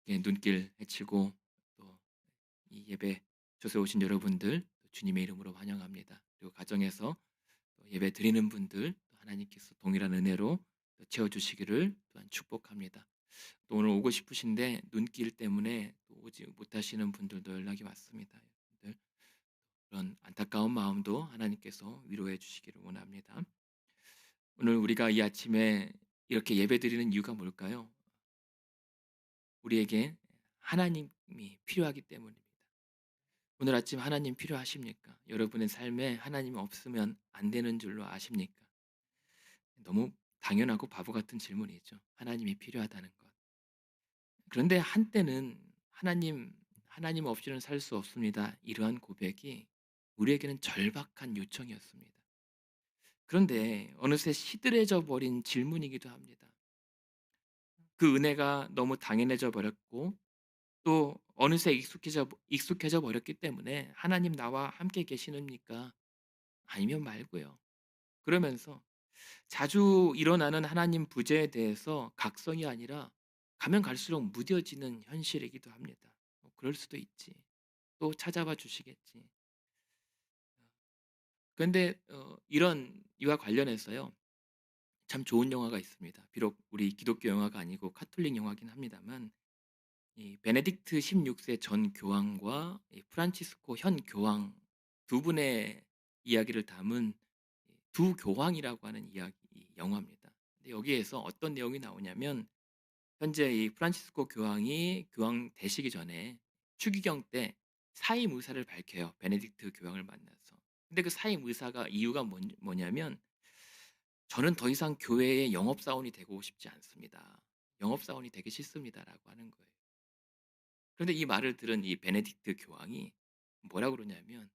이렇게 눈길 헤치고 또 이 예배 주소에 오신 여러분들 주님의 이름으로 환영합니다. 그리고 가정에서 또 예배 드리는 분들 또 하나님께서 동일한 은혜로 또 채워주시기를 또한 축복합니다. 또 오늘 오고 싶으신데 눈길 때문에 또 오지 못하시는 분들도 연락이 왔습니다. 여러분들 그런 안타까운 마음도 하나님께서 위로해 주시기를 원합니다. 오늘 우리가 이 아침에 이렇게 예배드리는 이유가 뭘까요? 우리에게 하나님이 필요하기 때문입니다. 오늘 아침 하나님 필요하십니까? 여러분의 삶에 하나님이 없으면 안 되는 줄로 아십니까? 너무 당연하고 바보 같은 질문이죠. 하나님이 필요하다는 것. 그런데 한때는 하나님 없이는 살 수 없습니다. 이러한 고백이 우리에게는 절박한 요청이었습니다. 그런데 어느새 시들해져 버린 질문이기도 합니다. 그 은혜가 너무 당연해져 버렸고 또 어느새 익숙해져 버렸기 때문에 "하나님 나와 함께 계시느니까." 아니면 말고요. 그러면서 자주 일어나는 하나님 부재에 대해서 각성이 아니라 가면 갈수록 무뎌지는 현실이기도 합니다. 그럴 수도 있지. 또 찾아봐 주시겠지. 그런데 이런 이와 관련해서요. 참 좋은 영화가 있습니다. 비록 우리 기독교 영화가 아니고 카톨릭 영화긴 합니다만 이 베네딕트 16세 전 교황과 이 프란치스코 현 교황 두 분의 이야기를 담은 두 교황이라고 하는 이야기 영화입니다. 근데 여기에서 어떤 내용이 나오냐면 현재 이 프란치스코 교황이 교황 되시기 전에 추기경 때 사임 의사를 밝혀요. 베네딕트 교황을 만나서. 근데 그 사임 의사가 이유가 뭐냐면 "저는 더 이상 교회의 영업사원이 되고 싶지 않습니다. 영업사원이 되기 싫습니다."라고 하는 거예요. 그런데 이 말을 들은 이 베네딕트 교황이 뭐라 그러냐면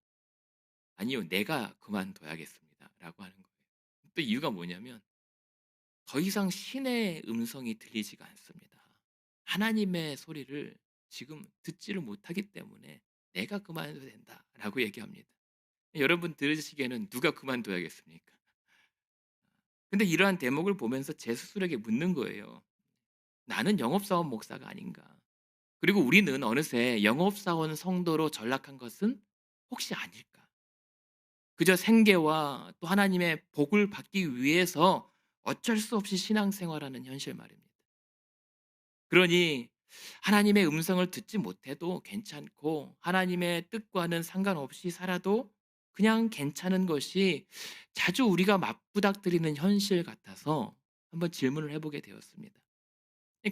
"아니요. 내가 그만둬야겠습니다."라고 하는 거예요. 또 이유가 뭐냐면 더 이상 신의 음성이 들리지가 않습니다. 하나님의 소리를 지금 듣지를 못하기 때문에 "내가 그만둬도 된다."라고 얘기합니다. 여러분 들으시기에는 누가 그만둬야겠습니까? 근데 이러한 대목을 보면서 제 스스로에게 묻는 거예요. '나는 영업사원 목사가 아닌가? 그리고 우리는 어느새 영업사원 성도로 전락한 것은 혹시 아닐까? 그저 생계와 또 하나님의 복을 받기 위해서 어쩔 수 없이 신앙생활하는 현실 말입니다. 그러니 하나님의 음성을 듣지 못해도 괜찮고 하나님의 뜻과는 상관없이 살아도 그냥 괜찮은 것이 자주 우리가 맞부닥뜨리는 현실 같아서 한번 질문을 해보게 되었습니다.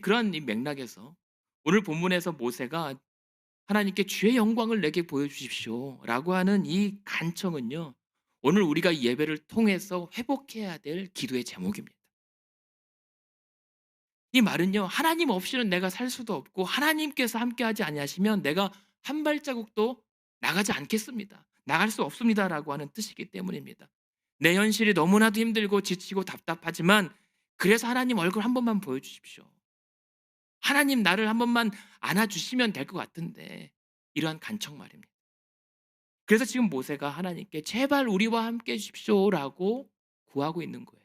그런 이 맥락에서 오늘 본문에서 모세가 하나님께 주의 영광을 내게 보여주십시오라고 하는 이 간청은요. 오늘 우리가 이 예배를 통해서 회복해야 될 기도의 제목입니다. 이 말은요. 하나님 없이는 내가 살 수도 없고 하나님께서 함께하지 아니하시면 내가 한 발자국도 나가지 않겠습니다. 나갈 수 없습니다라고 하는 뜻이기 때문입니다. 내 현실이 너무나도 힘들고 지치고 답답하지만 그래서 하나님 얼굴 한 번만 보여주십시오. 하나님 나를 한 번만 안아주시면 될 것 같은데 이러한 간청 말입니다. 그래서 지금 모세가 하나님께 "제발 우리와 함께 해 주십시오."라고 구하고 있는 거예요.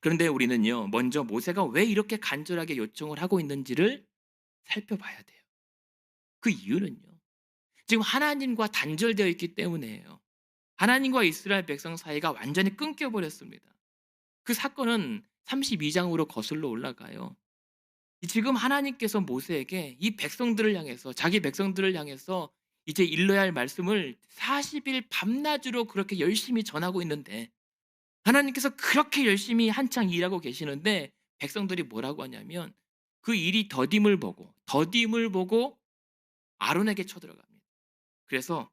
그런데 우리는요. 먼저 모세가 왜 이렇게 간절하게 요청을 하고 있는지를 살펴봐야 돼요. 그 이유는요. 지금 하나님과 단절되어 있기 때문이에요. 하나님과 이스라엘 백성 사이가 완전히 끊겨 버렸습니다. 그 사건은 32장으로 거슬러 올라가요. 지금 하나님께서 모세에게 이 백성들을 향해서 자기 백성들을 향해서 이제 일러야 할 말씀을 40일 밤낮으로 그렇게 열심히 전하고 있는데 하나님께서 그렇게 열심히 한창 일하고 계시는데 백성들이 뭐라고 하냐면 그 일이 더딤을 보고 아론에게 쳐들어갑니다. 그래서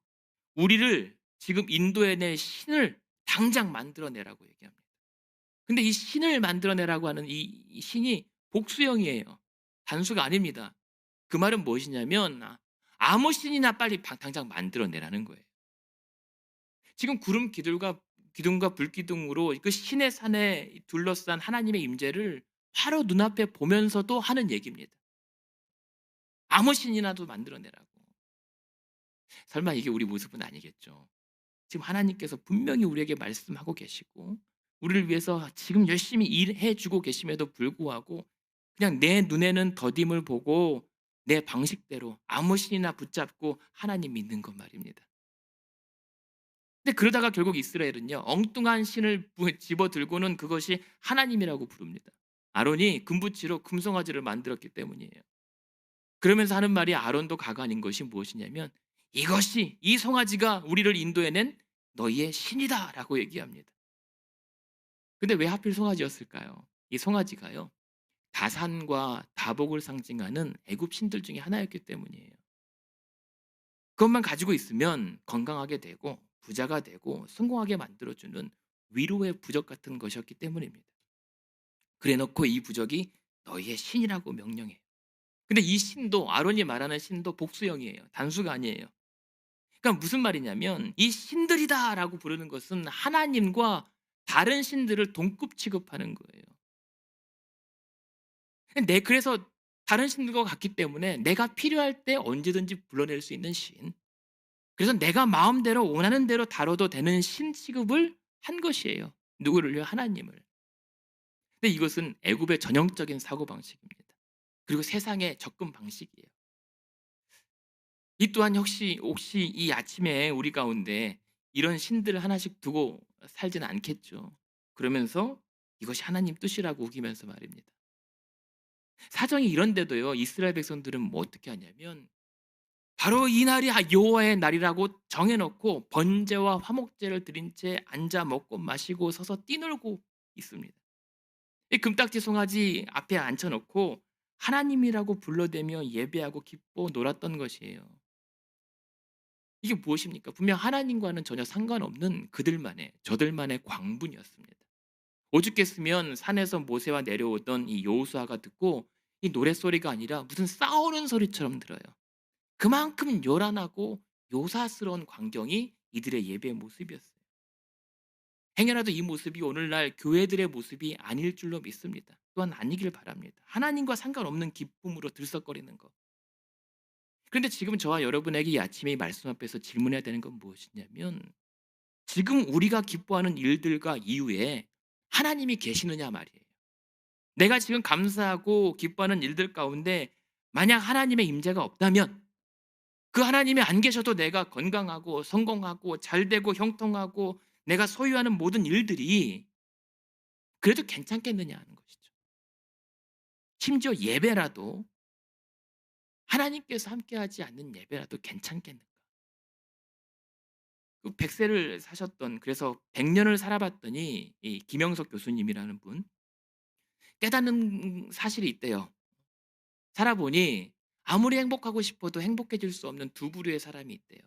"우리를 지금 인도해 낼 신을 당장 만들어 내라고 얘기합니다. 근데 이 신을 만들어 내라고 하는 이 신이 복수형이에요. 단수가 아닙니다. 그 말은 무엇이냐면 아무 신이나 빨리 당장 만들어 내라는 거예요. 지금 구름 기둥과 불기둥으로 그 신의 산에 둘러싼 하나님의 임재를 바로 눈앞에 보면서도 하는 얘기입니다. 아무 신이라도 만들어 내라고. 설마 이게 우리 모습은 아니겠죠. 지금 하나님께서 분명히 우리에게 말씀하고 계시고 우리를 위해서 지금 열심히 일해 주고 계심에도 불구하고 그냥 내 눈에는 더딤을 보고 내 방식대로 아무 신이나 붙잡고 하나님 믿는 것 말입니다. 근데 그러다가 결국 이스라엘은요, 엉뚱한 신을 집어들고는 그것이 하나님이라고 부릅니다. 아론이 금붙이로 금송아지를 만들었기 때문이에요. 그러면서 하는 말이 아론도 가관인 것이 무엇이냐면 이것이 이 송아지가 우리를 인도해낸 너희의 신이다라고 얘기합니다. 근데 왜 하필 송아지였을까요? 이 송아지가요, 다산과 다복을 상징하는 애굽 신들 중에 하나였기 때문이에요. 그것만 가지고 있으면 건강하게 되고 부자가 되고 성공하게 만들어주는 위로의 부적 같은 것이었기 때문입니다. 그래 놓고 이 부적이 너희의 신이라고 명령해요. 근데 이 신도 아론이 말하는 신도 복수형이에요. 단수가 아니에요. 그러니까 무슨 말이냐면 이 신들이다라고 부르는 것은 하나님과 다른 신들을 동급 취급하는 거예요. 그래서 다른 신들과 같기 때문에 내가 필요할 때 언제든지 불러낼 수 있는 신. 그래서 내가 마음대로 원하는 대로 다뤄도 되는 신 취급을 한 것이에요. 누구를요? 하나님을. 근데 이것은 애굽의 전형적인 사고방식입니다. 그리고 세상의 접근 방식이에요. 이 또한 혹시 이 아침에 우리 가운데 이런 신들을 하나씩 두고 살지는 않겠죠. 그러면서 이것이 하나님 뜻이라고 우기면서 말입니다. 사정이 이런데도요, 이스라엘 백성들은 뭐 어떻게 하냐면 바로 이 날이 여호와의 날이라고 정해 놓고 번제와 화목제를 드린 채 앉아 먹고 마시고 서서 뛰놀고 있습니다. 이 금딱지 송아지 앞에 앉혀 놓고 하나님이라고 불러대며 예배하고 기뻐 놀았던 것이에요. 이게 무엇입니까? 분명 하나님과는 전혀 상관없는 그들만의 저들만의 광분이었습니다. 오죽했으면 산에서 모세와 내려오던 이 여호수아가 듣고 이 노랫소리가 아니라 무슨 싸우는 소리처럼 들어요. 그만큼 요란하고 요사스러운 광경이 이들의 예배의 모습이었어요. 행여라도 이 모습이 오늘날 교회들의 모습이 아닐 줄로 믿습니다. 또한 아니길 바랍니다. 하나님과 상관없는 기쁨으로 들썩거리는 것. 그런데 지금 저와 여러분에게 이 아침에 이 말씀 앞에서 질문해야 되는 건 무엇이냐면 지금 우리가 기뻐하는 일들과 이유에 하나님이 계시느냐 말이에요. 내가 지금 감사하고 기뻐하는 일들 가운데 만약 하나님의 임재가 없다면 그 하나님이 안 계셔도 내가 건강하고 성공하고 잘되고 형통하고 내가 소유하는 모든 일들이 그래도 괜찮겠느냐 하는 것이죠. 심지어 예배라도 하나님께서 함께하지 않는 예배라도 괜찮겠는가? 그 100세를 사셨던 그래서 100년을 살아봤더니 이 김영석 교수님이라는 분 깨닫는 사실이 있대요. 살아보니 아무리 행복하고 싶어도 행복해질 수 없는 두 부류의 사람이 있대요.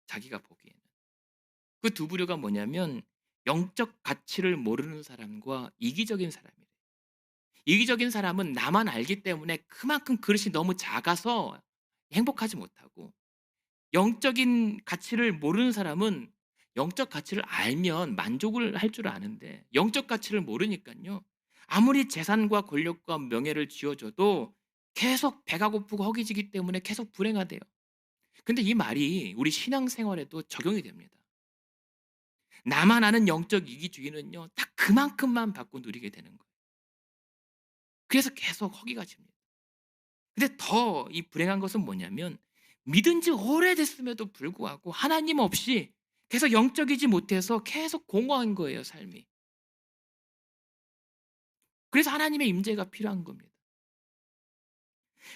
자기가 보기에는. 그 두 부류가 뭐냐면 영적 가치를 모르는 사람과 이기적인 사람이래요. 이기적인 사람은 나만 알기 때문에 그만큼 그릇이 너무 작아서 행복하지 못하고 영적인 가치를 모르는 사람은 영적 가치를 알면 만족을 할 줄 아는데 영적 가치를 모르니깐요. 아무리 재산과 권력과 명예를 쥐어줘도 계속 배가 고프고 허기지기 때문에 계속 불행하대요. 근데 이 말이 우리 신앙생활에도 적용이 됩니다. 나만 아는 영적 이기주의는요. 딱 그만큼만 받고 누리게 되는 거예요. 그래서 계속 허기가 집니다. 근데 더 이 불행한 것은 뭐냐면 믿은 지 오래됐음에도 불구하고 하나님 없이 계속 영적이지 못해서 계속 공허한 거예요, 삶이. 그래서 하나님의 임재가 필요한 겁니다.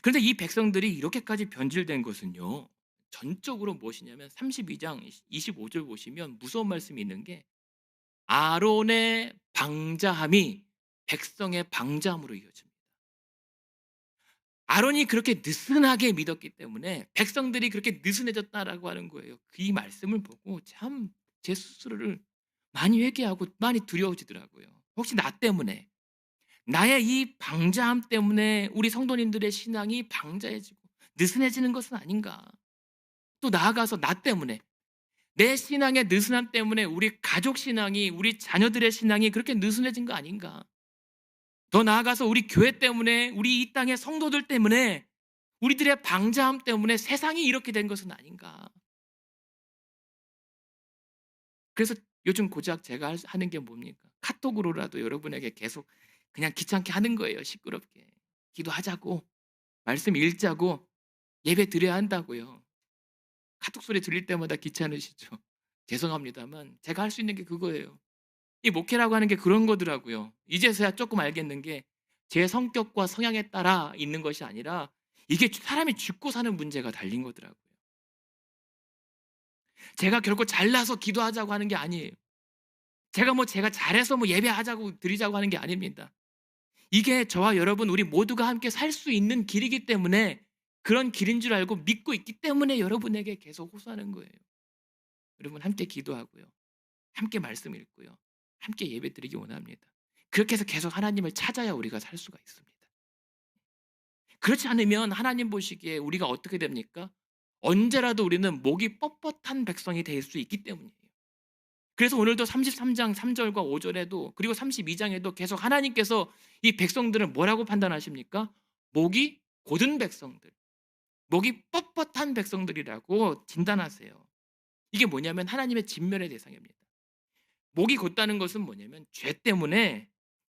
그런데 이 백성들이 이렇게까지 변질된 것은요. 전적으로 무엇이냐면 32장 25절 보시면 무서운 말씀이 있는 게 아론의 방자함이 백성의 방자함으로 이어집니다. 아론이 그렇게 느슨하게 믿었기 때문에 백성들이 그렇게 느슨해졌다라고 하는 거예요. 이 말씀을 보고 참 제 스스로를 많이 회개하고 많이 두려워지더라고요. 혹시 나 때문에 나의 이 방자함 때문에 우리 성도님들의 신앙이 방자해지고 느슨해지는 것은 아닌가? 또 나아가서 나 때문에 내 신앙의 느슨함 때문에 우리 가족 신앙이 우리 자녀들의 신앙이 그렇게 느슨해진 거 아닌가? 더 나아가서 우리 교회 때문에 우리 이 땅의 성도들 때문에 우리들의 방자함 때문에 세상이 이렇게 된 것은 아닌가? 그래서 요즘 고작 제가 하는 게 뭡니까? 카톡으로라도 여러분에게 계속 그냥 귀찮게 하는 거예요, 시끄럽게. 기도하자고, 말씀 읽자고, 예배 드려야 한다고요. 카톡 소리 들릴 때마다 귀찮으시죠? 죄송합니다만 제가 할 수 있는 게 그거예요. 이 목회라고 하는 게 그런 거더라고요. 이제서야 조금 알겠는 게 제 성격과 성향에 따라 있는 것이 아니라 이게 사람이 죽고 사는 문제가 달린 거더라고요. 제가 결코 잘나서 기도하자고 하는 게 아니에요. 제가 잘해서 예배하자고 드리자고 하는 게 아닙니다. 이게 저와 여러분 우리 모두가 함께 살 수 있는 길이기 때문에 그런 길인 줄 알고 믿고 있기 때문에 여러분에게 계속 호소하는 거예요. 여러분 함께 기도하고요. 함께 말씀 읽고요. 함께 예배드리기 원합니다. 그렇게 해서 계속 하나님을 찾아야 우리가 살 수가 있습니다. 그렇지 않으면 하나님 보시기에 우리가 어떻게 됩니까? 언제라도 우리는 목이 뻣뻣한 백성이 될 수 있기 때문이에요. 그래서 오늘도 33장 3절과 5절에도 그리고 32장에도 계속 하나님께서 이 백성들을 뭐라고 판단하십니까? 목이 곧은 백성들, 목이 뻣뻣한 백성들이라고 진단하세요. 이게 뭐냐면 하나님의 진멸의 대상입니다. 목이 곧다는 것은 뭐냐면 죄 때문에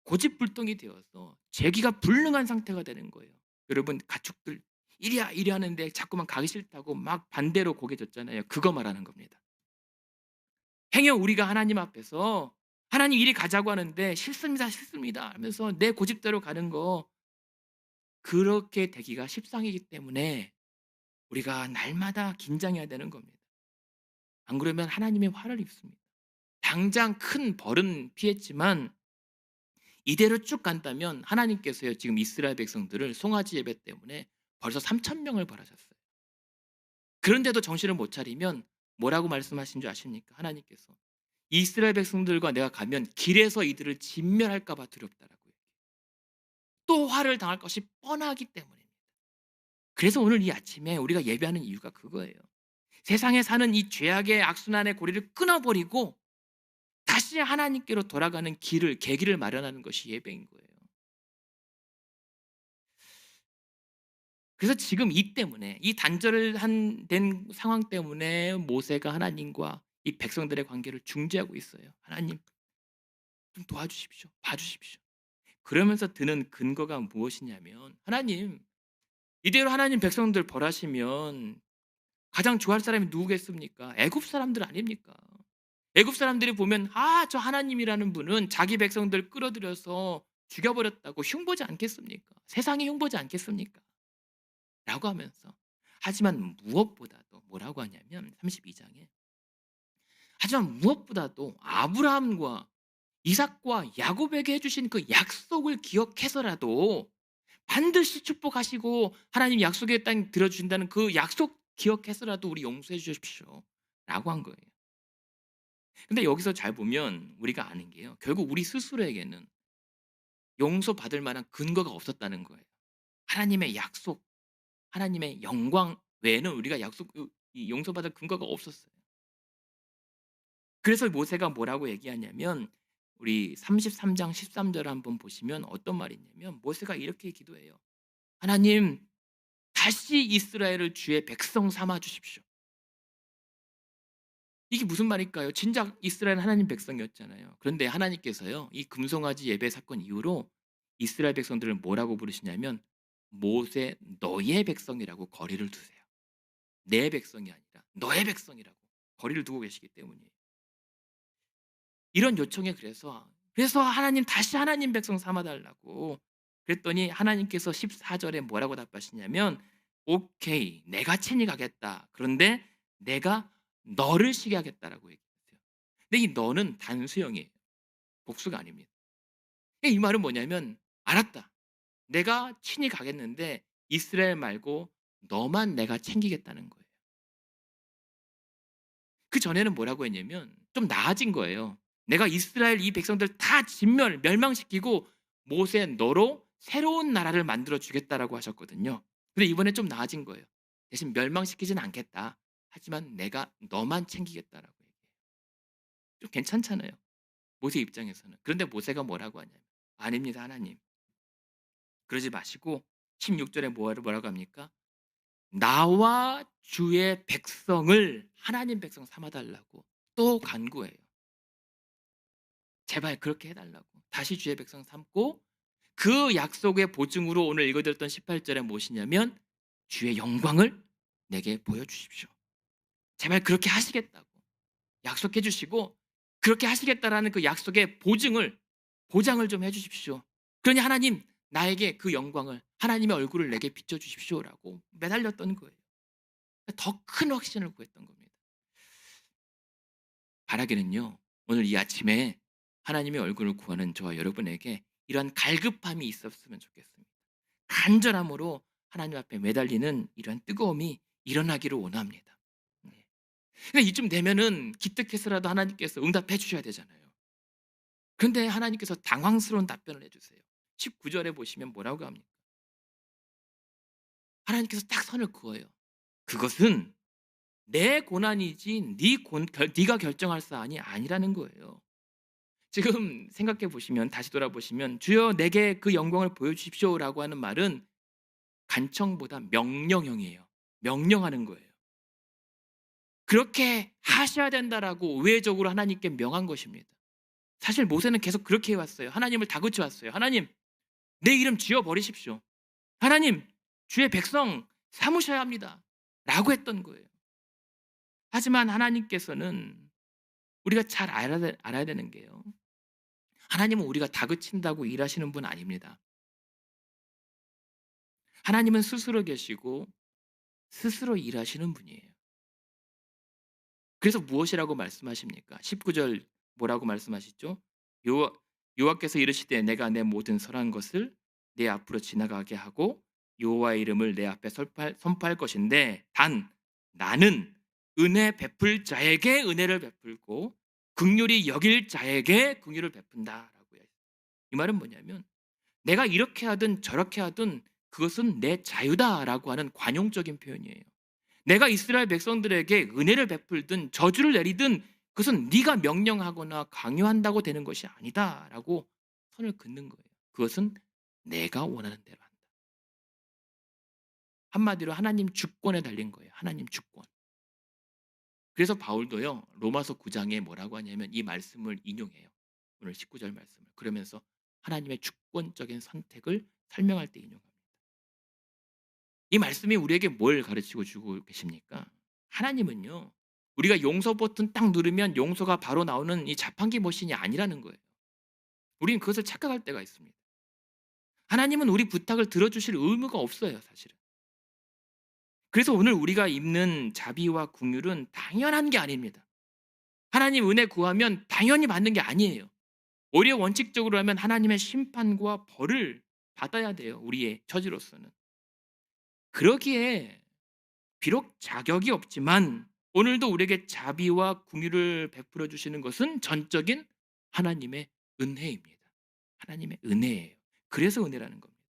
고집불통이 되어서 죄기가 불능한 상태가 되는 거예요. 여러분 가축들 이리야 이리 하는데 자꾸만 가기 싫다고 막 반대로 고개 졌잖아요. 그거 말하는 겁니다. 행여 우리가 하나님 앞에서 하나님 이리 가자고 하는데 싫습니다 싫습니다 하면서 내 고집대로 가는 거 그렇게 되기가 십상이기 때문에 우리가 날마다 긴장해야 되는 겁니다. 안 그러면 하나님의 화를 입습니다. 당장 큰 벌은 피했지만 이대로 쭉 간다면 하나님께서요 지금 이스라엘 백성들을 송아지 예배 때문에 벌써 3천 명을 벌하셨어요. 그런데도 정신을 못 차리면 뭐라고 말씀하신 줄 아십니까? 하나님께서 이스라엘 백성들과 내가 가면 길에서 이들을 진멸할까 봐 두렵다라고요. 또 화를 당할 것이 뻔하기 때문입니다. 그래서 오늘 이 아침에 우리가 예배하는 이유가 그거예요. 세상에 사는 이 죄악의 악순환의 고리를 끊어버리고 다시 하나님께로 돌아가는 계기를 마련하는 것이 예배인 거예요. 그래서 지금 이 때문에 이 된 상황 때문에 모세가 하나님과 이 백성들의 관계를 중재하고 있어요. 하나님 좀 도와주십시오. 봐주십시오. 그러면서 드는 근거가 무엇이냐면 하나님 이대로 하나님 백성들 벌하시면 가장 좋아할 사람이 누구겠습니까? 애굽 사람들 아닙니까? 애굽 사람들이 보면 저 하나님이라는 분은 자기 백성들 끌어들여서 죽여버렸다고 흉보지 않겠습니까? 세상이 흉보지 않겠습니까? 라고 하면서 하지만 무엇보다도 뭐라고 하냐면 32장에 하지만 무엇보다도 아브라함과 이삭과 야곱에게 해주신 그 약속을 기억해서라도 반드시 축복하시고 하나님 약속의 땅 들어주신다는 그 약속 기억해서라도 우리 용서해 주십시오 라고 한 거예요. 근데 여기서 잘 보면 우리가 아는 게요 결국 우리 스스로에게는 용서받을 만한 근거가 없었다는 거예요. 하나님의 약속 하나님의 영광 외에는 우리가 이 용서받을 근거가 없었어요. 그래서 모세가 뭐라고 얘기하냐면 우리 33장 13절 한번 보시면 어떤 말이 있냐면 모세가 이렇게 기도해요. 하나님 다시 이스라엘을 주의 백성 삼아 주십시오. 이게 무슨 말일까요? 진작 이스라엘 하나님 백성이었잖아요. 그런데 하나님께서요 이 금송아지 예배 사건 이후로 이스라엘 백성들을 뭐라고 부르시냐면 모세 너의 백성이라고 거리를 두세요. 내 백성이 아니라 너의 백성이라고 거리를 두고 계시기 때문이에요. 이런 요청에 그래서 하나님 다시 하나님 백성 삼아 달라고 그랬더니 하나님께서 14절에 뭐라고 답하시냐면 오케이 내가 친히 가겠다. 그런데 내가 너를 쉬게 하겠다라고 얘기했어요. 근데 이 너는 단수형이에요. 복수가 아닙니다. 이 말은 뭐냐면 알았다. 내가 친히 가겠는데 이스라엘 말고 너만 내가 챙기겠다는 거예요. 그 전에는 뭐라고 했냐면 좀 나아진 거예요. 내가 이스라엘 이 백성들 다 멸망시키고 모세 너로 새로운 나라를 만들어 주겠다라고 하셨거든요. 근데 이번에 좀 나아진 거예요. 대신 멸망시키진 않겠다. 하지만 내가 너만 챙기겠다라고 얘기해요. 좀 괜찮잖아요. 모세 입장에서는. 그런데 모세가 뭐라고 하냐면 아닙니다 하나님. 그러지 마시고 16절에 뭐라고 합니까? 나와 주의 백성을 하나님 백성 삼아달라고 또 간구해요. 제발 그렇게 해달라고. 다시 주의 백성 삼고 그 약속의 보증으로 오늘 읽어드렸던 18절에 무엇이냐면 주의 영광을 내게 보여주십시오. 제발 그렇게 하시겠다고 약속해 주시고 그렇게 하시겠다라는 그 약속의 보장을 좀 해 주십시오. 그러니 하나님 나에게 그 영광을 하나님의 얼굴을 내게 비춰 주십시오라고 매달렸던 거예요. 더 큰 확신을 구했던 겁니다. 바라기는요. 오늘 이 아침에 하나님의 얼굴을 구하는 저와 여러분에게 이러한 갈급함이 있었으면 좋겠습니다. 간절함으로 하나님 앞에 매달리는 이러한 뜨거움이 일어나기를 원합니다. 네. 그러니까 이쯤 되면은 기특해서라도 하나님께서 응답해 주셔야 되잖아요. 그런데 하나님께서 당황스러운 답변을 해주세요. 19절에 보시면 뭐라고 합니까? 하나님께서 딱 선을 그어요. 그것은 내 고난이지 네가 결정할 사안이 아니라는 거예요. 지금 생각해 보시면 다시 돌아보시면 주여 내게 그 영광을 보여주십시오라고 하는 말은 간청보다 명령형이에요. 명령하는 거예요. 그렇게 하셔야 된다라고 우회적으로 하나님께 명한 것입니다. 사실 모세는 계속 그렇게 해왔어요. 하나님을 다그쳐 왔어요. 하나님 내 이름 지워버리십시오. 하나님 주의 백성 삼으셔야 합니다 라고 했던 거예요. 하지만 하나님께서는 우리가 잘 알아야 되는 게요. 하나님은 우리가 다그친다고 일하시는 분 아닙니다. 하나님은 스스로 계시고 스스로 일하시는 분이에요. 그래서 무엇이라고 말씀하십니까? 19절 뭐라고 말씀하시죠? 여호와께서 이르시되 내가 내 모든 선한 것을 내 앞으로 지나가게 하고 여호와의 이름을 내 앞에 선포할 것인데 단 나는 은혜 베풀 자에게 은혜를 베풀고 긍휼히 여길 자에게 긍휼을 베푼다라고 해요. 이 말은 뭐냐면 내가 이렇게 하든 저렇게 하든 그것은 내 자유다라고 하는 관용적인 표현이에요. 내가 이스라엘 백성들에게 은혜를 베풀든 저주를 내리든 그것은 네가 명령하거나 강요한다고 되는 것이 아니다라고 선을 긋는 거예요. 그것은 내가 원하는 대로 한다. 한마디로 하나님 주권에 달린 거예요. 하나님 주권. 그래서 바울도요. 로마서 9장에 뭐라고 하냐면 이 말씀을 인용해요. 오늘 19절 말씀을. 그러면서 하나님의 주권적인 선택을 설명할 때 인용합니다. 이 말씀이 우리에게 뭘 가르치고 주고 계십니까? 하나님은요. 우리가 용서 버튼 딱 누르면 용서가 바로 나오는 이 자판기 머신이 아니라는 거예요. 우리는 그것을 착각할 때가 있습니다. 하나님은 우리 부탁을 들어주실 의무가 없어요, 사실은. 그래서 오늘 우리가 입는 자비와 긍휼은 당연한 게 아닙니다. 하나님 은혜 구하면 당연히 받는 게 아니에요. 오히려 원칙적으로 하면 하나님의 심판과 벌을 받아야 돼요, 우리의 처지로서는. 그러기에 비록 자격이 없지만 오늘도 우리에게 자비와 긍휼을 베풀어 주시는 것은 전적인 하나님의 은혜입니다. 하나님의 은혜예요. 그래서 은혜라는 겁니다.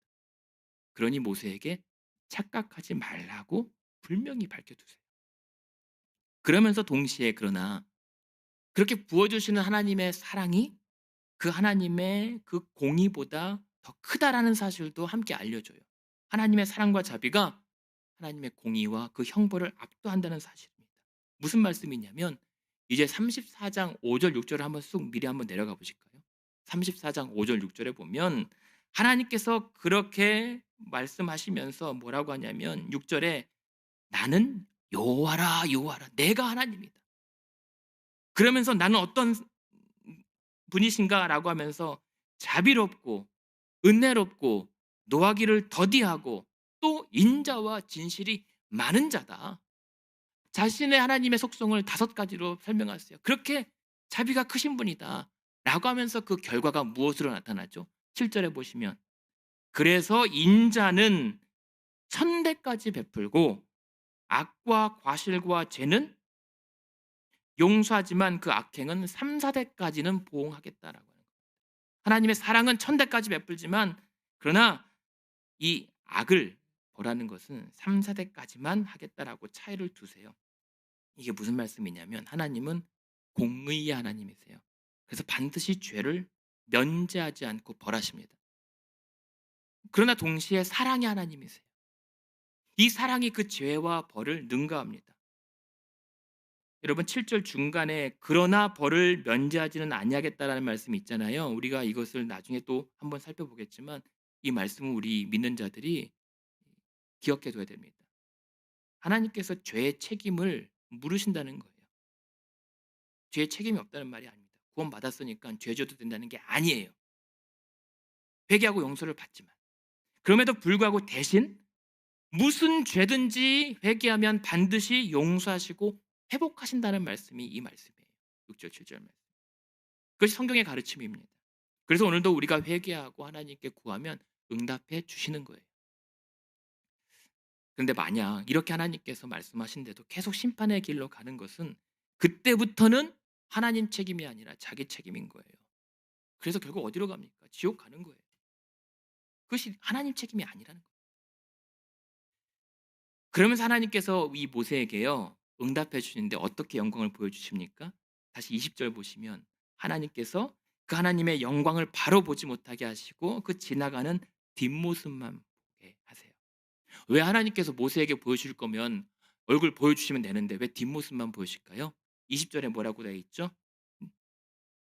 그러니 모세에게 착각하지 말라고 분명히 밝혀두세요. 그러면서 동시에 그러나 그렇게 부어주시는 하나님의 사랑이 그 하나님의 그 공의보다 더 크다라는 사실도 함께 알려줘요. 하나님의 사랑과 자비가 하나님의 공의와 그 형벌을 압도한다는 사실입니다. 무슨 말씀이냐면 이제 34장 5절 6절을 한번 쑥 미리 한번 내려가 보실까요? 34장 5절 6절에 보면 하나님께서 그렇게 말씀하시면서 뭐라고 하냐면 6절에 나는 여호와라 여호와라 내가 하나님이다. 그러면서 나는 어떤 분이신가라고 하면서 자비롭고 은혜롭고 노하기를 더디하고 또 인자와 진실이 많은 자다. 자신의 하나님의 속성을 5가지로 설명하세요. 그렇게 자비가 크신 분이다 라고 하면서 그 결과가 무엇으로 나타나죠? 7절에 보시면 그래서 인자는 천대까지 베풀고 악과 과실과 죄는 용서하지만 그 악행은 3, 4대까지는 보응하겠다라고 하는 거예요. 하나님의 사랑은 1000대까지 베풀지만 그러나 이 악을 벌하는 것은 3, 4대까지만 하겠다라고 차이를 두세요. 이게 무슨 말씀이냐면 하나님은 공의의 하나님이세요. 그래서 반드시 죄를 면제하지 않고 벌하십니다. 그러나 동시에 사랑의 하나님이세요. 이 사랑이 그 죄와 벌을 능가합니다. 여러분 7절 중간에 그러나 벌을 면제하지는 아니하겠다라는 말씀이 있잖아요. 우리가 이것을 나중에 또 한번 살펴보겠지만 이 말씀을 우리 믿는 자들이 기억해 둬야 됩니다. 하나님께서 죄의 책임을 물으신다는 거예요. 죄의 책임이 없다는 말이 아닙니다. 구원받았으니까 죄 져도 된다는 게 아니에요. 회개하고 용서를 받지만. 그럼에도 불구하고 대신 무슨 죄든지 회개하면 반드시 용서하시고 회복하신다는 말씀이 이 말씀이에요. 6절 7절 말씀. 그것이 성경의 가르침입니다. 그래서 오늘도 우리가 회개하고 하나님께 구하면 응답해 주시는 거예요. 그런데 만약 이렇게 하나님께서 말씀하신데도 계속 심판의 길로 가는 것은 그때부터는 하나님 책임이 아니라 자기 책임인 거예요. 그래서 결국 어디로 갑니까? 지옥 가는 거예요. 그것이 하나님 책임이 아니라는 거예요. 그러면서 하나님께서 이 모세에게요 응답해 주시는데 어떻게 영광을 보여주십니까? 다시 20절 보시면 하나님께서 그 하나님의 영광을 바로 보지 못하게 하시고 그 지나가는 뒷모습만 보게 하세요. 왜 하나님께서 모세에게 보여줄 거면 얼굴 보여주시면 되는데 왜 뒷모습만 보여실까요? 20절에 뭐라고 되어 있죠?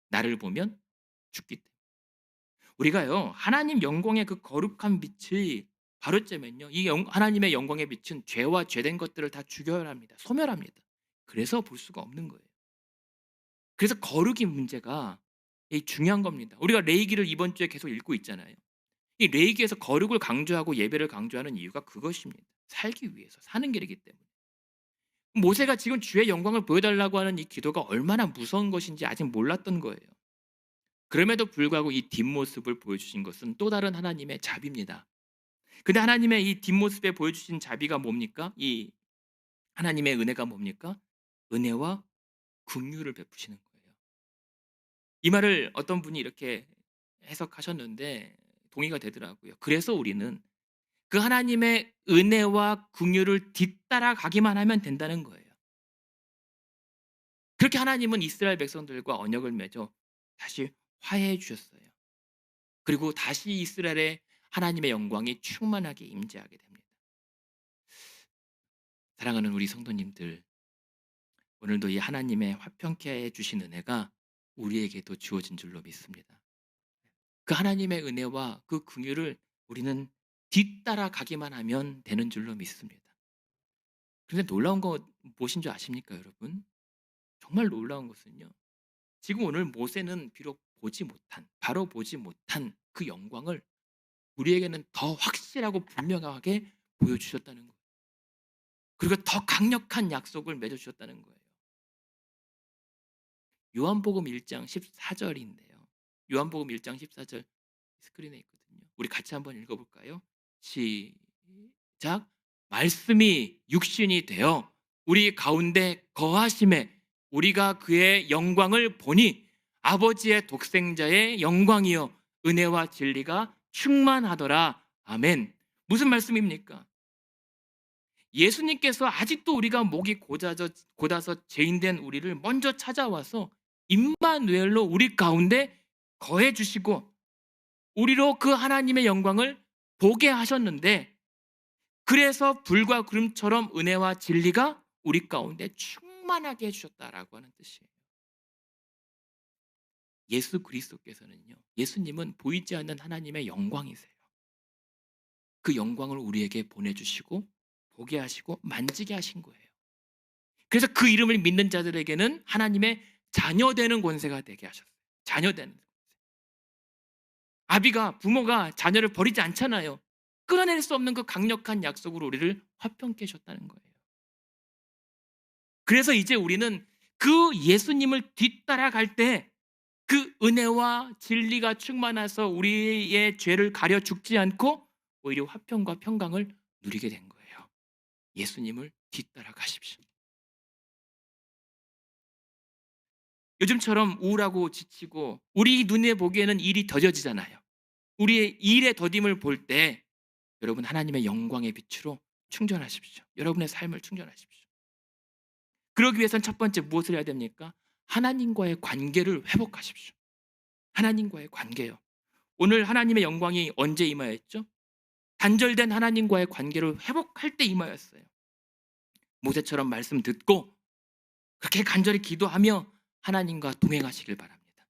나를 보면 죽기 때문에. 우리가요 하나님 영광의 그 거룩한 빛이 바로째면요 이 하나님의 영광의 빛은 죄와 죄된 것들을 다 죽여합니다. 소멸합니다. 그래서 볼 수가 없는 거예요. 그래서 거룩이 문제가 중요한 겁니다. 우리가 레위기를 이번 주에 계속 읽고 있잖아요. 이 레위기에서 거룩을 강조하고 예배를 강조하는 이유가 그것입니다. 살기 위해서 사는 길이기 때문에. 모세가 지금 주의 영광을 보여달라고 하는 이 기도가 얼마나 무서운 것인지 아직 몰랐던 거예요. 그럼에도 불구하고 이 뒷모습을 보여주신 것은 또 다른 하나님의 자비입니다. 근데 하나님의 이 뒷모습에 보여주신 자비가 뭡니까? 이 하나님의 은혜가 뭡니까? 은혜와 긍휼을 베푸시는 거예요. 이 말을 어떤 분이 이렇게 해석하셨는데 동의가 되더라고요. 그래서 우리는 그 하나님의 은혜와 긍휼을 뒤따라가기만 하면 된다는 거예요. 그렇게 하나님은 이스라엘 백성들과 언약을 맺어 다시 화해해 주셨어요. 그리고 다시 이스라엘의 하나님의 영광이 충만하게 임재하게 됩니다. 사랑하는 우리 성도님들, 오늘도 이 하나님의 화평케 해 주신 은혜가 우리에게도 주어진 줄로 믿습니다. 그 하나님의 은혜와 그 긍휼을 우리는 뒤따라가기만 하면 되는 줄로 믿습니다. 그런데 놀라운 거 무엇인 줄 아십니까, 여러분? 정말 놀라운 것은요. 지금 오늘 모세는 비록 바로 보지 못한 그 영광을 우리에게는 더 확실하고 분명하게 보여주셨다는 거예요. 그리고 더 강력한 약속을 맺어주셨다는 거예요. 요한복음 1장 14절인데요. 요한복음 1장 14절 스크린에 있거든요. 우리 같이 한번 읽어볼까요? 시작. 말씀이 육신이 되어 우리 가운데 거하심에 우리가 그의 영광을 보니 아버지의 독생자의 영광이요 은혜와 진리가 충만하더라. 아멘. 무슨 말씀입니까? 예수님께서 아직도 우리가 목이 곧아서 죄인된 우리를 먼저 찾아와서 임마누엘로 우리 가운데 거해 주시고 우리로 그 하나님의 영광을 보게 하셨는데 그래서 불과 구름처럼 은혜와 진리가 우리 가운데 충만하게 해주셨다라고 하는 뜻이에요. 예수 그리스도께서는요, 예수님은 보이지 않는 하나님의 영광이세요. 그 영광을 우리에게 보내주시고 보게 하시고 만지게 하신 거예요. 그래서 그 이름을 믿는 자들에게는 하나님의 자녀되는 권세가 되게 하셨어요. 자녀되는 권세. 아비가 부모가 자녀를 버리지 않잖아요. 끊어낼 수 없는 그 강력한 약속으로 우리를 화평케 하셨다는 거예요. 그래서 이제 우리는 그 예수님을 뒤따라갈 때 그 은혜와 진리가 충만해서 우리의 죄를 가려 죽지 않고 오히려 화평과 평강을 누리게 된 거예요. 예수님을 뒤따라가십시오. 요즘처럼 우울하고 지치고 우리 눈에 보기에는 일이 더뎌지잖아요. 우리의 일의 더딤을 볼 때 여러분 하나님의 영광의 빛으로 충전하십시오. 여러분의 삶을 충전하십시오. 그러기 위해서는 첫 번째 무엇을 해야 됩니까? 하나님과의 관계를 회복하십시오. 하나님과의 관계요. 오늘 하나님의 영광이 언제 임하였죠? 단절된 하나님과의 관계를 회복할 때 임하였어요. 모세처럼 말씀 듣고 그렇게 간절히 기도하며 하나님과 동행하시길 바랍니다.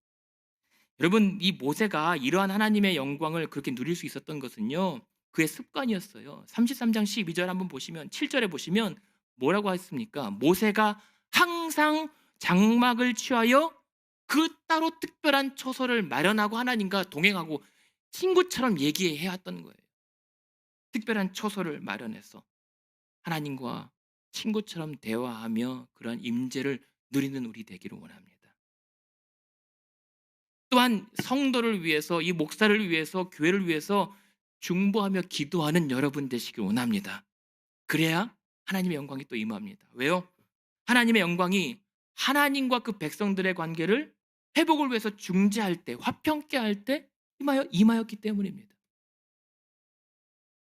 여러분, 이 모세가 이러한 하나님의 영광을 그렇게 누릴 수 있었던 것은요, 그의 습관이었어요. 33장 12절 한번 보시면, 7절에 보시면 뭐라고 했습니까? 모세가 항상 장막을 취하여 그 따로 특별한 처소를 마련하고 하나님과 동행하고 친구처럼 얘기해 왔던 거예요. 특별한 처소를 마련해서 하나님과 친구처럼 대화하며 그런 임재를 누리는 우리 되기를 원합니다. 또한 성도를 위해서, 이 목사를 위해서, 교회를 위해서 중보하며 기도하는 여러분 되시길 원합니다. 그래야 하나님의 영광이 또 임합니다. 왜요? 하나님의 영광이 하나님과 그 백성들의 관계를 회복을 위해서 중재할 때, 화평케 할 때 임하였기 때문입니다.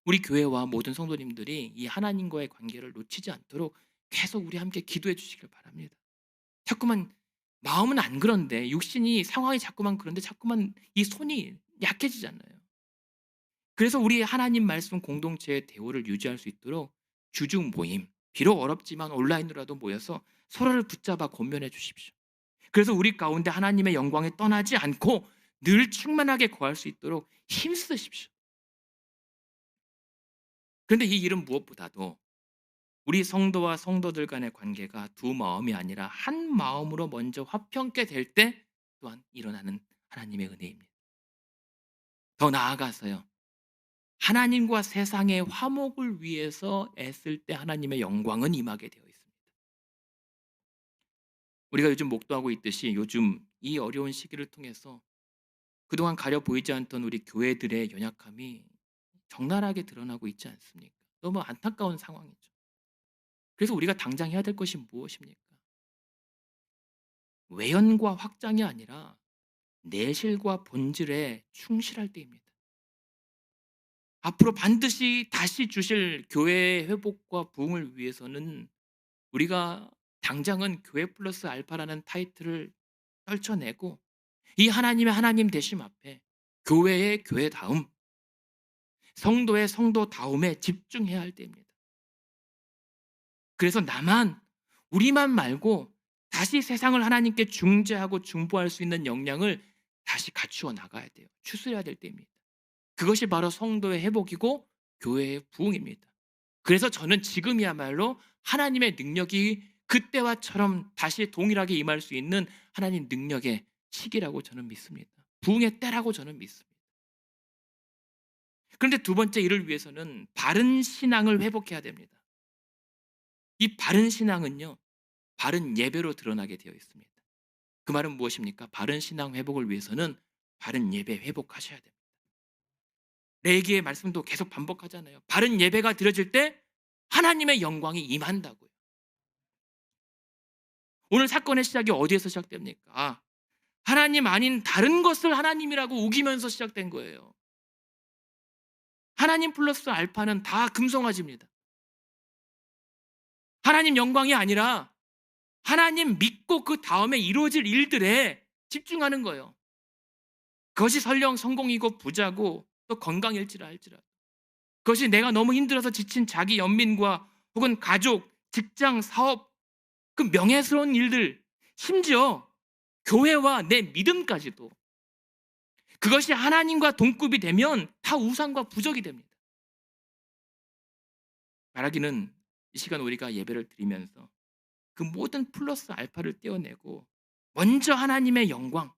우리 교회와 모든 성도님들이 이 하나님과의 관계를 놓치지 않도록 계속 우리 함께 기도해 주시길 바랍니다. 자꾸만 마음은 안 그런데, 육신이 상황이 자꾸만 그런데 자꾸만 이 손이 약해지잖아요. 그래서 우리 하나님 말씀 공동체의 대우를 유지할 수 있도록 주중 모임, 비록 어렵지만 온라인으로라도 모여서 서로를 붙잡아 권면해 주십시오. 그래서 우리 가운데 하나님의 영광이 떠나지 않고 늘 충만하게 거할 수 있도록 힘쓰십시오. 그런데 이 일은 무엇보다도 우리 성도와 성도들 간의 관계가 두 마음이 아니라 한 마음으로 먼저 화평케 될 때 또한 일어나는 하나님의 은혜입니다. 더 나아가서요, 하나님과 세상의 화목을 위해서 애쓸 때 하나님의 영광은 임하게 되어 있습니다. 우리가 요즘 목도하고 있듯이 요즘 이 어려운 시기를 통해서 그동안 가려 보이지 않던 우리 교회들의 연약함이 적나라하게 드러나고 있지 않습니까? 너무 안타까운 상황이죠. 그래서 우리가 당장 해야 될 것이 무엇입니까? 외연과 확장이 아니라 내실과 본질에 충실할 때입니다. 앞으로 반드시 다시 주실 교회의 회복과 부흥을 위해서는 우리가 당장은 교회 플러스 알파라는 타이틀을 떨쳐내고 이 하나님의 하나님 되심 앞에 교회의 교회다움, 성도의 성도다움에 집중해야 할 때입니다. 그래서 우리만 말고 다시 세상을 하나님께 중재하고 중보할 수 있는 역량을 다시 갖추어 나가야 돼요. 추스려야 될 때입니다. 그것이 바로 성도의 회복이고 교회의 부흥입니다. 그래서 저는 지금이야말로 하나님의 능력이 그때와처럼 다시 동일하게 임할 수 있는 하나님 능력의 시기라고 저는 믿습니다. 부흥의 때라고 저는 믿습니다. 그런데 두 번째, 이를 위해서는 바른 신앙을 회복해야 됩니다. 이 바른 신앙은요, 바른 예배로 드러나게 되어 있습니다. 그 말은 무엇입니까? 바른 신앙 회복을 위해서는 바른 예배 회복하셔야 됩니다. 레위기의 말씀도 계속 반복하잖아요. 바른 예배가 드려질 때 하나님의 영광이 임한다고요. 오늘 사건의 시작이 어디에서 시작됩니까? 하나님 아닌 다른 것을 하나님이라고 우기면서 시작된 거예요. 하나님 플러스 알파는 다 금송아지입니다. 하나님 영광이 아니라 하나님 믿고 그 다음에 이루어질 일들에 집중하는 거예요. 그것이 설령 성공이고 부자고 또 건강일지라 할지라도, 그것이 내가 너무 힘들어서 지친 자기 연민과 혹은 가족, 직장, 사업, 그 명예스러운 일들, 심지어 교회와 내 믿음까지도, 그것이 하나님과 동급이 되면 다 우상과 부적이 됩니다. 바라기는 이 시간 우리가 예배를 드리면서 그 모든 플러스 알파를 떼어내고 먼저 하나님의 영광,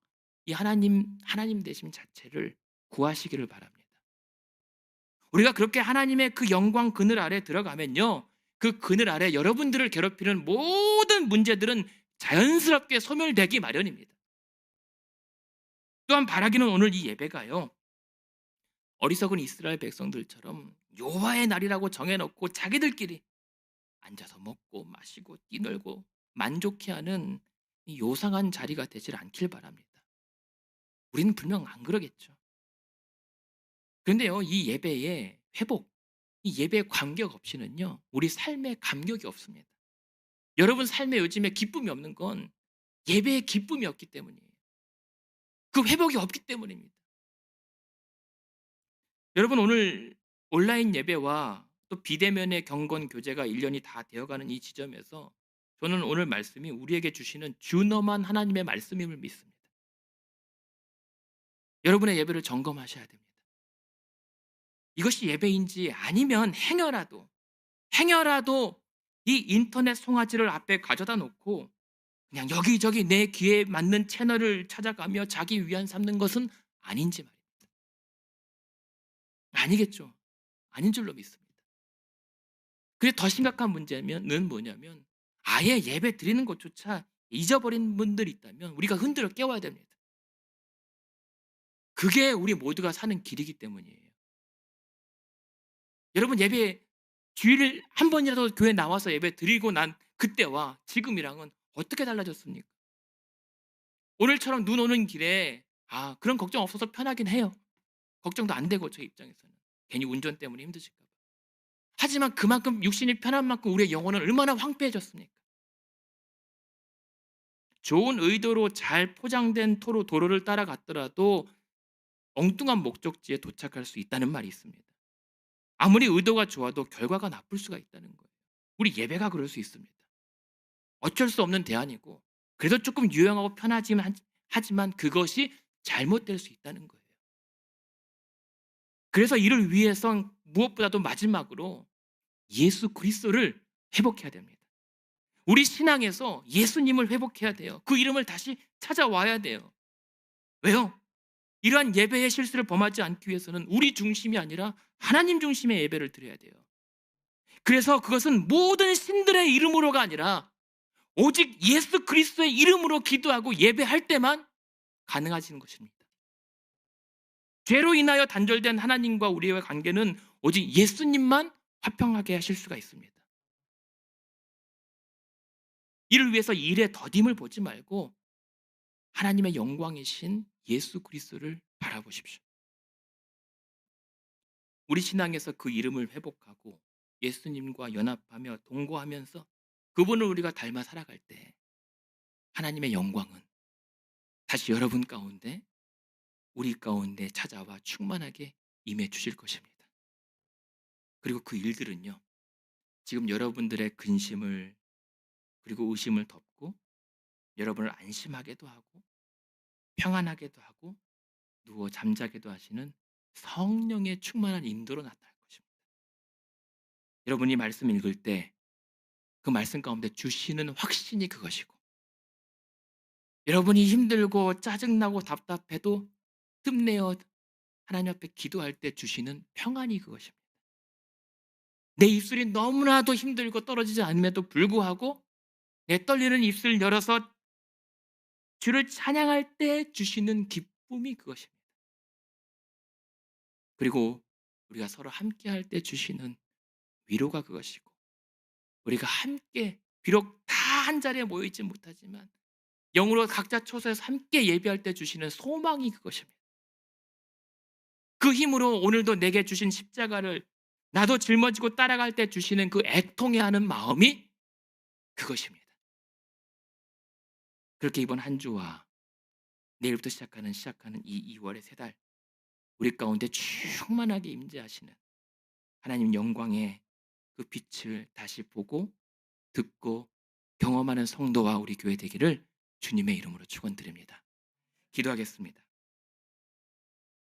이 하나님 되심 자체를 구하시기를 바랍니다. 우리가 그렇게 하나님의 그 영광 그늘 아래 들어가면요, 그 그늘 아래 여러분들을 괴롭히는 모든 문제들은 자연스럽게 소멸되기 마련입니다. 또한 바라기는 오늘 이 예배가요, 어리석은 이스라엘 백성들처럼 여호와의 날이라고 정해놓고 자기들끼리 앉아서 먹고 마시고 뛰놀고 만족해하는 이 요상한 자리가 되질 않길 바랍니다. 우리는 분명 안 그러겠죠. 그런데요, 이 예배의 회복, 이 예배의 감격 없이는요, 우리 삶에 감격이 없습니다. 여러분 삶에 요즘에 기쁨이 없는 건 예배의 기쁨이 없기 때문이에요. 그 회복이 없기 때문입니다. 여러분, 오늘 온라인 예배와 또 비대면의 경건 교제가 1년이 다 되어가는 이 지점에서 저는 오늘 말씀이 우리에게 주시는 준엄한 하나님의 말씀임을 믿습니다. 여러분의 예배를 점검하셔야 됩니다. 이것이 예배인지 아니면 행여라도 이 인터넷 송아지를 앞에 가져다 놓고 그냥 여기저기 내 귀에 맞는 채널을 찾아가며 자기 위안 삼는 것은 아닌지 말입니다. 아니겠죠. 아닌 줄로 믿습니다. 그게 더 심각한 문제는 뭐냐면 아예 예배 드리는 것조차 잊어버린 분들이 있다면 우리가 흔들어 깨워야 됩니다. 그게 우리 모두가 사는 길이기 때문이에요. 여러분 예배 주일 한 번이라도 교회 나와서 예배 드리고 난 그때와 지금이랑은 어떻게 달라졌습니까? 오늘처럼 눈 오는 길에 그런 걱정 없어서 편하긴 해요. 걱정도 안 되고 저 입장에서는. 괜히 운전 때문에 힘드실까 봐. 하지만 그만큼 육신이 편한 만큼 우리의 영혼은 얼마나 황폐해졌습니까? 좋은 의도로 잘 포장된 도로를 따라갔더라도 엉뚱한 목적지에 도착할 수 있다는 말이 있습니다. 아무리 의도가 좋아도 결과가 나쁠 수가 있다는 거예요. 우리 예배가 그럴 수 있습니다. 어쩔 수 없는 대안이고 그래도 조금 유용하고 하지만 그것이 잘못될 수 있다는 거예요. 그래서 이를 위해선 무엇보다도 마지막으로 예수 그리스도를 회복해야 됩니다. 우리 신앙에서 예수님을 회복해야 돼요. 그 이름을 다시 찾아와야 돼요. 왜요? 이러한 예배의 실수를 범하지 않기 위해서는 우리 중심이 아니라 하나님 중심의 예배를 드려야 돼요. 그래서 그것은 모든 신들의 이름으로가 아니라 오직 예수 그리스도의 이름으로 기도하고 예배할 때만 가능해지는 것입니다. 죄로 인하여 단절된 하나님과 우리의 관계는 오직 예수님만 화평하게 하실 수가 있습니다. 이를 위해서 일의 더딤을 보지 말고 하나님의 영광이신 예수 그리스도를 바라보십시오. 우리 신앙에서 그 이름을 회복하고 예수님과 연합하며 동거하면서 그분을 우리가 닮아 살아갈 때 하나님의 영광은 다시 여러분 가운데 우리 가운데 찾아와 충만하게 임해 주실 것입니다. 그리고 그 일들은요. 지금 여러분들의 근심을 그리고 의심을 덮고 여러분을 안심하게도 하고 평안하게도 하고 누워 잠자게도 하시는 성령의 충만한 인도로 나타날 것입니다. 여러분이 말씀 읽을 때 그 말씀 가운데 주시는 확신이 그것이고 여러분이 힘들고 짜증나고 답답해도 틈내어 하나님 앞에 기도할 때 주시는 평안이 그것입니다. 내 입술이 너무나도 힘들고 떨어지지 않음에도 불구하고 내 떨리는 입술 열어서 주를 찬양할 때 주시는 기쁨이 그것입니다. 그리고 우리가 서로 함께 할 때 주시는 위로가 그것이고 우리가 함께 비록 다 한 자리에 모여 있지 못하지만 영으로 각자 초소에서 함께 예배할 때 주시는 소망이 그것입니다. 그 힘으로 오늘도 내게 주신 십자가를 나도 짊어지고 따라갈 때 주시는 그 애통해하는 마음이 그것입니다. 그렇게 이번 한 주와 내일부터 시작하는 이 2월의 세 달 우리 가운데 충만하게 임재하시는 하나님 영광의 그 빛을 다시 보고 듣고 경험하는 성도와 우리 교회 되기를 주님의 이름으로 축원드립니다. 기도하겠습니다.